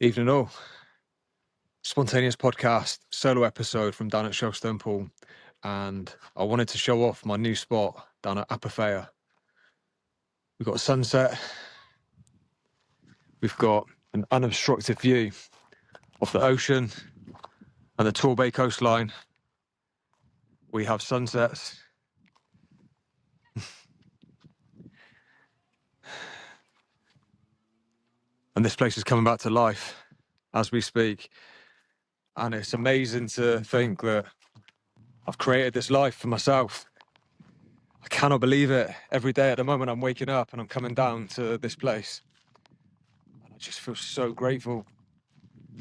Evening all. Spontaneous podcast, solo episode from down at Shoalstone Pool. And I wanted to show off my new spot down at Aperfea. We've got a sunset. We've got an unobstructed view of the ocean and the Torbay coastline. We have sunsets. And this place is coming back to life as we speak. And it's amazing to think that I've created this life for myself. I cannot believe it. Every day at the moment I'm waking up and I'm coming down to this place. And I just feel so grateful.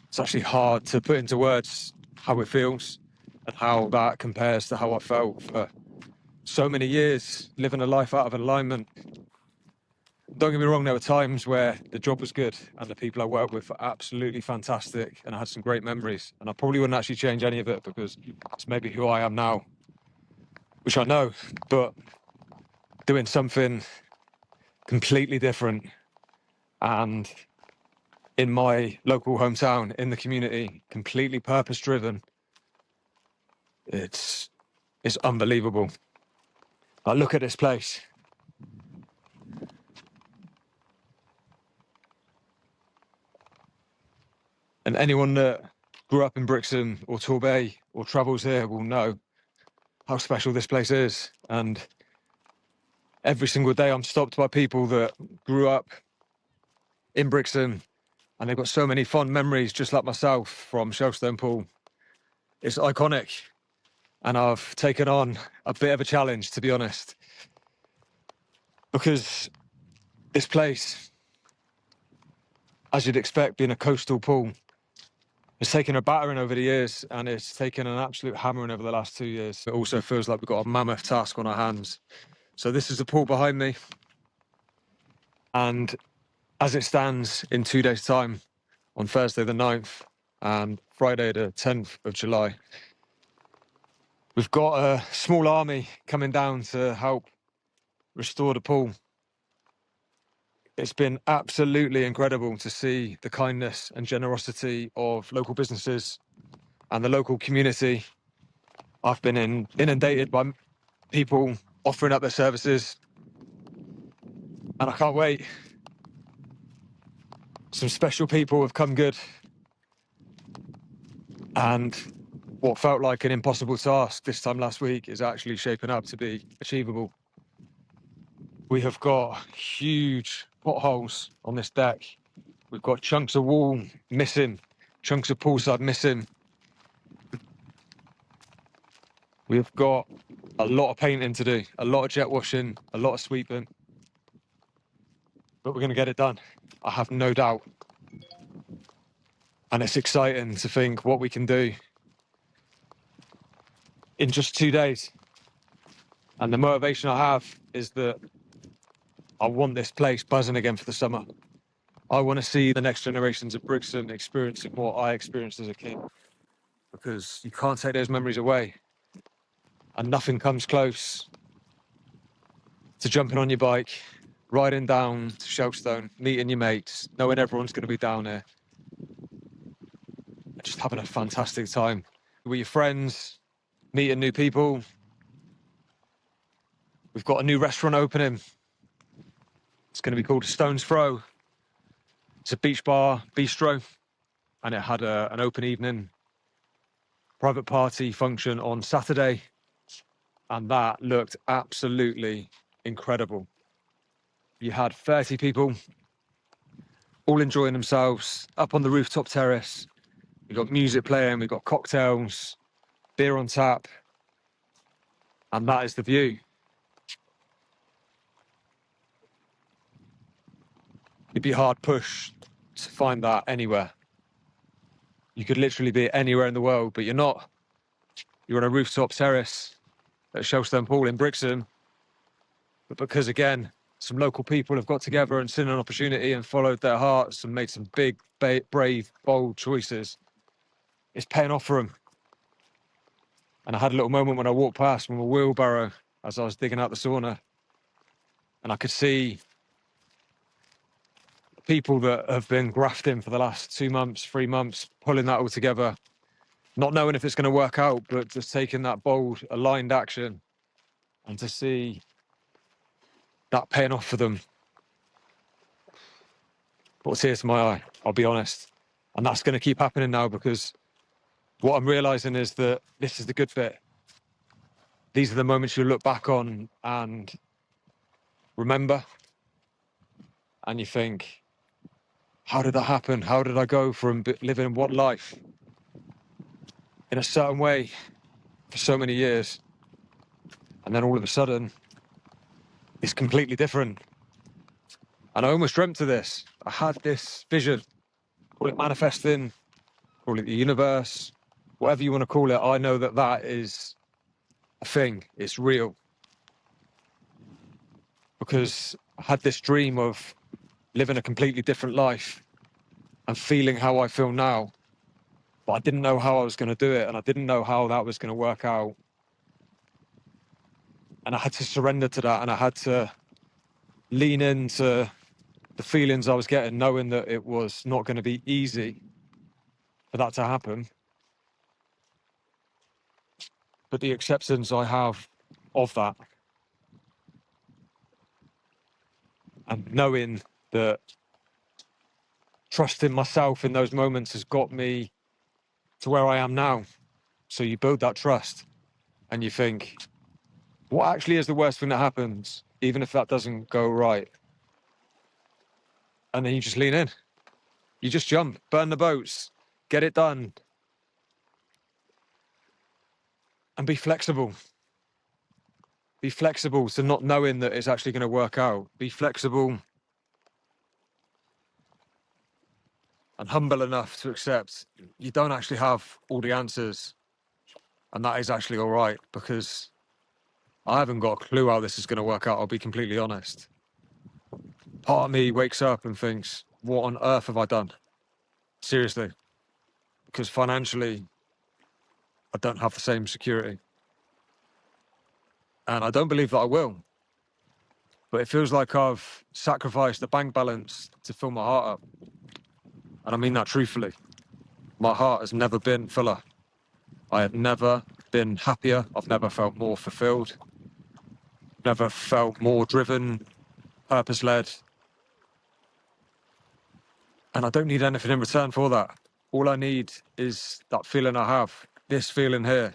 It's actually hard to put into words how it feels and how that compares to how I felt for so many years, living a life out of alignment. Don't get me wrong, there were times where the job was good and the people I worked with were absolutely fantastic and I had some great memories. And I probably wouldn't actually change any of it because it's maybe who I am now, which I know, but doing something completely different and in my local hometown, in the community, completely purpose-driven, it's unbelievable. I look at this place. And anyone that grew up in Brixham or Torbay or travels here will know how special this place is. And every single day I'm stopped by people that grew up in Brixham and they've got so many fond memories, just like myself, from Shoalstone Pool. It's iconic. And I've taken on a bit of a challenge, to be honest, because this place, as you'd expect, being a coastal pool, it's taken a battering over the years and it's taken an absolute hammering over the last 2 years. It also feels like we've got a mammoth task on our hands. So this is the pool behind me. And as it stands in 2 days' time, on Thursday the 9th and Friday the 10th of July, we've got a small army coming down to help restore the pool. It's been absolutely incredible to see the kindness and generosity of local businesses and the local community. I've been inundated by people offering up their services, and I can't wait. Some special people have come good, and what felt like an impossible task this time last week is actually shaping up to be achievable. We have got huge potholes on this deck. We've got chunks of wall missing, chunks of poolside missing. We've got a lot of painting to do, a lot of jet washing, a lot of sweeping. But we're going to get it done. I have no doubt. And it's exciting to think what we can do in just 2 days. And the motivation I have is that I want this place buzzing again for the summer. I want to see the next generations of Brixham experiencing what I experienced as a kid, because you can't take those memories away. And nothing comes close to jumping on your bike, riding down to Shoalstone, meeting your mates, knowing everyone's going to be down there, and just having a fantastic time with your friends, meeting new people. We've got a new restaurant opening. It's going to be called Stone's Throw. It's a beach bar, bistro, and it had an open evening private party function on Saturday, and that looked absolutely incredible. You had 30 people all enjoying themselves up on the rooftop terrace. We got music playing, we got cocktails, beer on tap, and that is the view. You'd be hard pushed to find that anywhere. You could literally be anywhere in the world, but you're not. You're on a rooftop terrace at Shoalstone Pool in Brixham. But because, again, some local people have got together and seen an opportunity and followed their hearts and made some big, brave, bold choices, it's paying off for them. And I had a little moment when I walked past with a wheelbarrow as I was digging out the sauna, and I could see people that have been grafting for the last 2 months, 3 months, pulling that all together, not knowing if it's going to work out, but just taking that bold, aligned action, and to see that paying off for them brought tears to my eye, I'll be honest. And that's going to keep happening now, because what I'm realizing is that this is the good bit. These are the moments you look back on and remember, and you think, how did that happen? How did I go from living one life in a certain way for so many years, and then all of a sudden it's completely different? And I almost dreamt of this. I had this vision, call it manifesting, call it the universe, whatever you want to call it. I know that that is a thing, it's real, because I had this dream of living a completely different life and feeling how I feel now, but I didn't know how I was going to do it, and I didn't know how that was going to work out. And I had to surrender to that, and I had to lean into the feelings I was getting, knowing that it was not going to be easy for that to happen. But the acceptance I have of that, and knowing that trusting myself in those moments has got me to where I am now. So you build that trust and you think, what actually is the worst thing that happens, even if that doesn't go right? And then you just lean in. You just jump, burn the boats, get it done. And be flexible. Be flexible to not knowing that it's actually going to work out. Be flexible and humble enough to accept you don't actually have all the answers. And that is actually all right, because I haven't got a clue how this is going to work out, I'll be completely honest. Part of me wakes up and thinks, what on earth have I done? Seriously. Because financially, I don't have the same security. And I don't believe that I will. But it feels like I've sacrificed the bank balance to fill my heart up. And I mean that truthfully. My heart has never been fuller. I have never been happier. I've never felt more fulfilled. Never felt more driven, purpose-led. And I don't need anything in return for that. All I need is that feeling I have, this feeling here.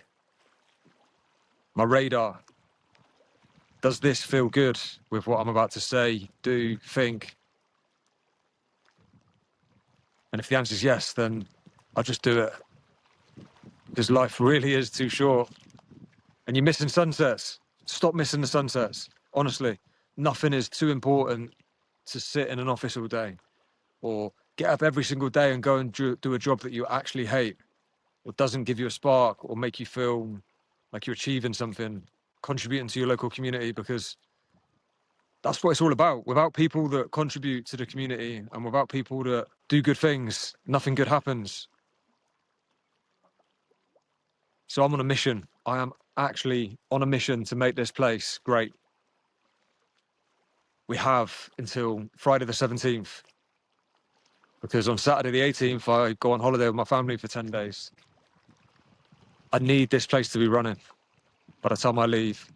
My radar. Does this feel good with what I'm about to say, do, think? And if the answer is yes, then I'll just do it. Because life really is too short. And you're missing sunsets. Stop missing the sunsets. Honestly, nothing is too important to sit in an office all day, or get up every single day and go and do a job that you actually hate, or doesn't give you a spark, or make you feel like you're achieving something, contributing to your local community, because that's what it's all about. Without people that contribute to the community and without people that do good things, nothing good happens. So I'm on a mission. I am actually on a mission to make this place great. We have until Friday the 17th, because on Saturday the 18th, I go on holiday with my family for 10 days. I need this place to be running by the time I leave.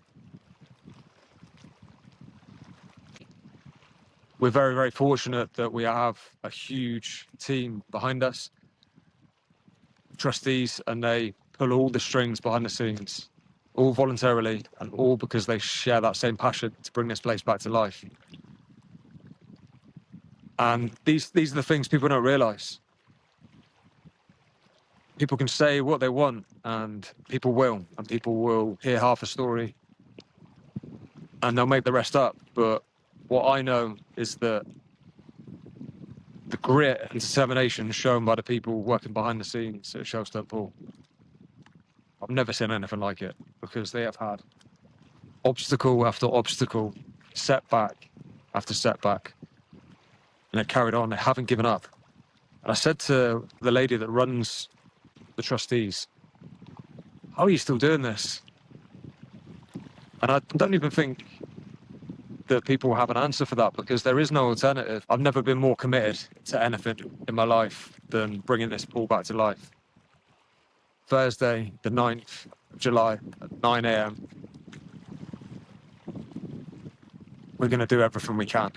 We're very, very fortunate that we have a huge team behind us, trustees, and they pull all the strings behind the scenes, all voluntarily, and all because they share that same passion to bring this place back to life. And these are the things people don't realise. People can say what they want, and people will hear half a story, and they'll make the rest up. But what I know is that the grit and determination shown by the people working behind the scenes at Shoalstone Pool, I've never seen anything like it, because they have had obstacle after obstacle, setback after setback, and they've carried on. They haven't given up. And I said to the lady that runs the trustees, how are you still doing this? And I don't even think that people have an answer for that, because there is no alternative. I've never been more committed to anything in my life than bringing this pool back to life. Thursday, the 9th of July at 9 a.m. We're going to do everything we can.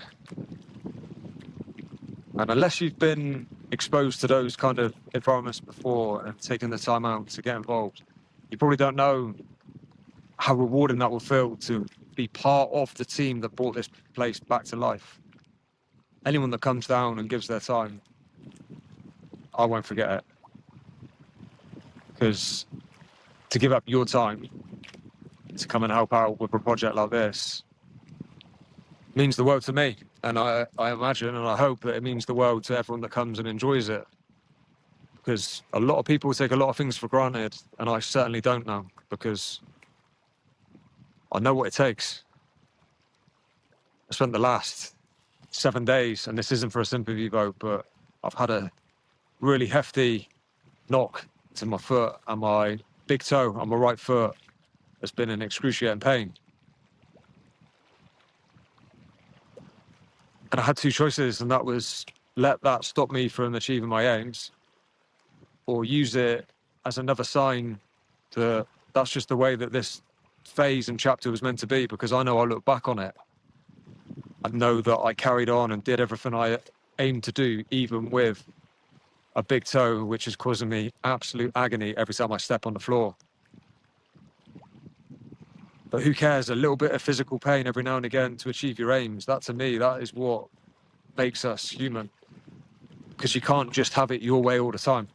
And unless you've been exposed to those kind of environments before and taken the time out to get involved, you probably don't know how rewarding that will feel to be part of the team that brought this place back to life. Anyone that comes down and gives their time, I won't forget it. Because to give up your time to come and help out with a project like this means the world to me. And I imagine and I hope that it means the world to everyone that comes and enjoys it. Because a lot of people take a lot of things for granted, and I certainly don't now, because I know what it takes. I spent the last 7 days, and this isn't for a sympathy vote, but I've had a really hefty knock to my foot, and my big toe on my right foot has been in excruciating pain. And I had two choices, and that was let that stop me from achieving my aims, or use it as another sign that that's just the way that this phase and chapter was meant to be, because I know I'll look back on it and know that I carried on and did everything I aimed to do, even with a big toe, which is causing me absolute agony every time I step on the floor. But who cares? A little bit of physical pain every now and again to achieve your aims. That, to me, that is what makes us human. Because you can't just have it your way all the time.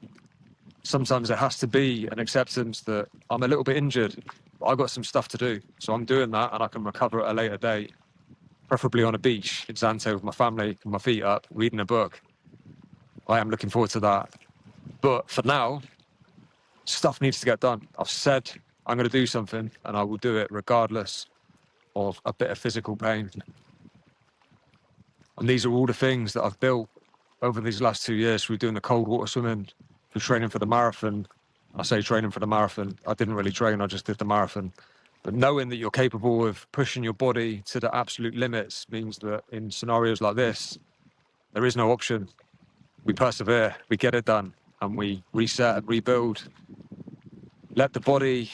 Sometimes it has to be an acceptance that I'm a little bit injured, but I've got some stuff to do. So I'm doing that, and I can recover at a later date, preferably on a beach in Zante with my family, with my feet up, reading a book. I am looking forward to that. But for now, stuff needs to get done. I've said I'm going to do something, and I will do it regardless of a bit of physical pain. And these are all the things that I've built over these last 2 years through doing the cold water swimming, through training for the marathon. I say training for the marathon. I didn't really train, I just did the marathon. But knowing that you're capable of pushing your body to the absolute limits means that in scenarios like this, there is no option. We persevere, we get it done, and we reset and rebuild. Let the body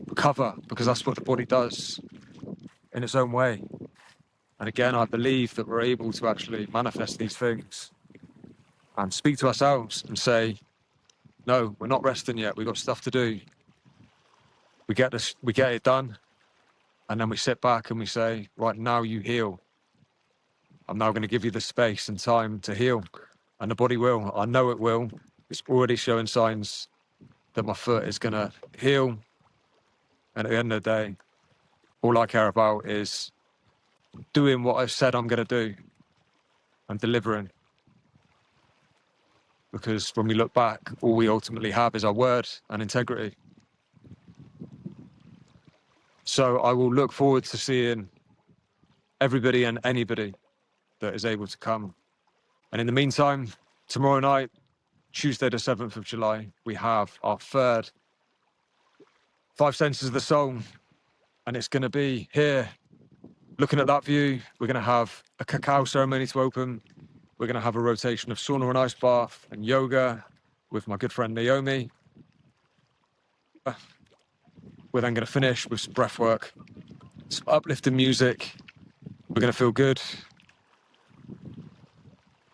recover, because that's what the body does in its own way. And again, I believe that we're able to actually manifest these things and speak to ourselves and say, no, we're not resting yet. We've got stuff to do. We get it done. And then we sit back and we say, right, now you heal. I'm now going to give you the space and time to heal. And the body will. I know it will. It's already showing signs that my foot is going to heal. And at the end of the day, all I care about is doing what I've said I'm going to do and delivering. Because when we look back, all we ultimately have is our word and integrity. So I will look forward to seeing everybody and anybody that is able to come. And in the meantime, tomorrow night, Tuesday the 7th of July, we have our third 5 Senses of the Soul. And it's going to be here, looking at that view. We're going to have a cacao ceremony to open. We're going to have a rotation of sauna and ice bath and yoga with my good friend Naomi. We're then going to finish with some breath work, some uplifting music. We're going to feel good.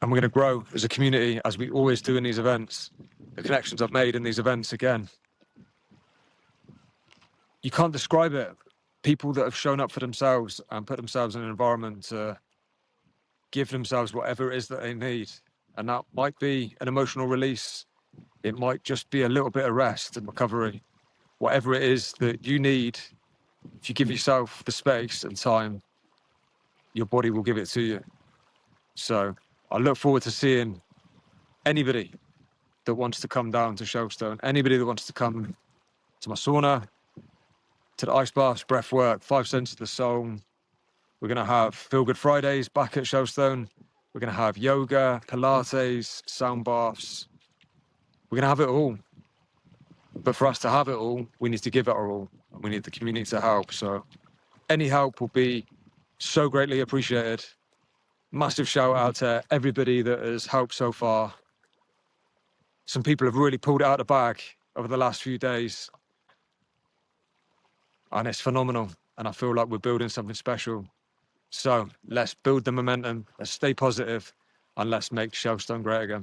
And we're going to grow as a community, as we always do in these events. The connections I've made in these events, again, you can't describe it. People that have shown up for themselves and put themselves in an environment to give themselves whatever it is that they need. And that might be an emotional release. It might just be a little bit of rest and recovery. Whatever it is that you need, if you give yourself the space and time, your body will give it to you. So I look forward to seeing anybody that wants to come down to Shoalstone, anybody that wants to come to my sauna, to the ice baths, breath work, 5 Senses of the Soul. We're going to have Feel Good Fridays back at Shoalstone. We're going to have yoga, Pilates, sound baths. We're going to have it all. But for us to have it all, we need to give it our all. And we need the community to help. So any help will be So greatly appreciated. Massive shout out to everybody that has helped so far. Some people have really pulled it out of the bag over the last few days. And it's phenomenal. And I feel like we're building something special. So let's build the momentum, let's stay positive, and let's make Shoalstone great again.